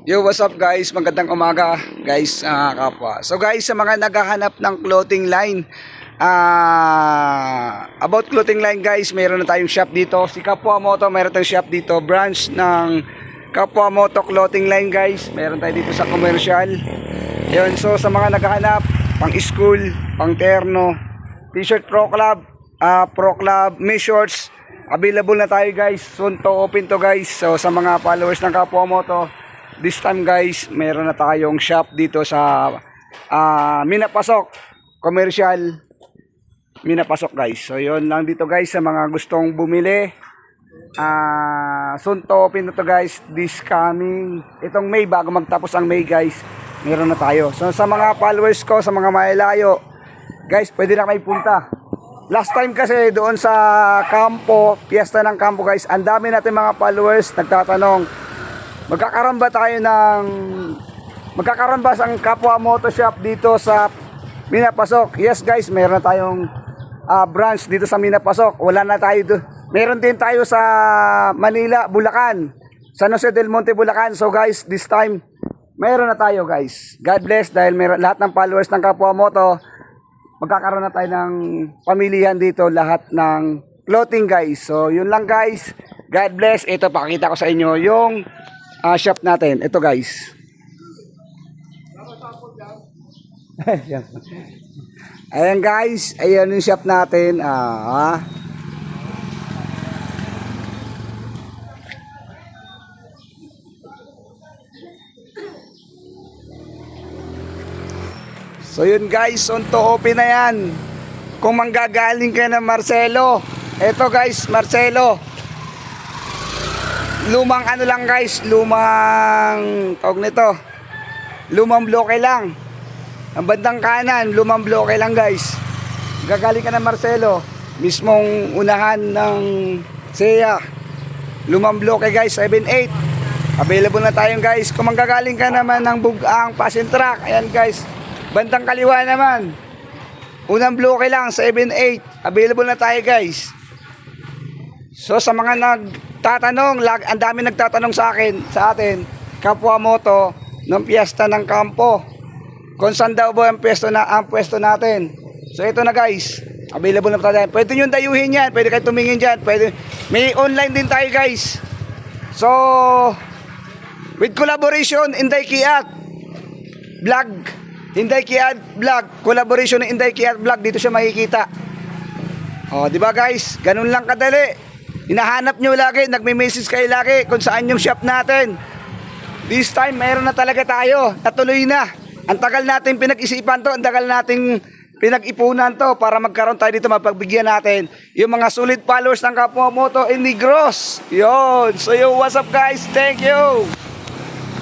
Yo, what's up guys? Magandang umaga guys, kapwa. So guys, sa mga naghahanap ng clothing line, about clothing line guys, mayroon na tayong shop dito. Si Kapwa Moto, mayroon tayong shop dito, branch ng Kapwa Moto clothing line guys. Mayroon tayo dito sa commercial. Yun, so sa mga naghahanap, pang school, pang terno, t-shirt pro club, may shorts, available na tayo guys. Soon to open to guys. So sa mga followers ng Kapwa Moto, this time guys, meron na tayong shop dito sa Minapasok commercial, Minapasok guys. So yun lang dito guys sa mga gustong bumili. Soon to open na to guys, this coming itong May, bago magtapos ang May guys, meron na tayo. So sa mga followers ko, sa mga malayo guys, pwede na kayo punta. Last time kasi doon sa kampo, piyesta ng kampo guys, ang dami natin mga followers nagtatanong, magkakaroon ba ang Kapwa Moto Shop dito sa Minapasok? Yes guys, meron na tayong branch dito sa Minapasok. Wala na tayo meron din tayo sa Manila, Bulacan, San Jose del Monte, Bulacan. So guys, this time meron na tayo guys. God bless, dahil meron lahat ng followers ng Kapwa Moto, magkakaroon na tayo ng pamilihan dito, lahat ng clothing guys. So yun lang guys, God bless. Ito, pakita ko sa inyo yung shop natin. Ito guys. Ayan guys, ayan yung shop natin. So yun guys, on to open na yan. Kung manggagaling kayo ng Marcelo, ito guys, Marcelo, lumang ano lang guys, lumang tawag nito, lumang bloke lang. Ang bandang kanan, lumang bloke lang guys. Gagaling ka ng Marcelo, mismong unahan ng SEA, lumang bloke guys, 7-8. Available na tayong guys. Kung manggagaling ka naman ng Bugang Passenger Truck, ayan guys, bandang kaliwa naman, unang bloke lang, 7-8. Available na tayo guys. So sa mga nagtatanong, ang dami nagtatanong sa atin, Kapwa Moto, ng piyesta ng kampo, kung saan daw ba ang pwesto natin. So ito na guys, available na tayo. Pwede nyo dayuhin yan, pwede kayo tumingin dyan, pwede. May online din tayo guys. So with collaboration, Inday Kiat Vlog, collaboration ng Inday Kiat Vlog, dito siya makikita. Di ba guys, ganun lang kadali. Hinahanap nyo lagi, nagme-message kayo lagi kung saan yung shop natin. This time, mayroon na talaga tayo. Natuloy na. Ang tagal natin pinag-isipan to, ang tagal natin pinag-ipunan to para magkaroon tayo dito, mapagbigyan natin yung mga solid followers ng Kapwa Moto in Negros. Yun. So yo, what's up guys? Thank you.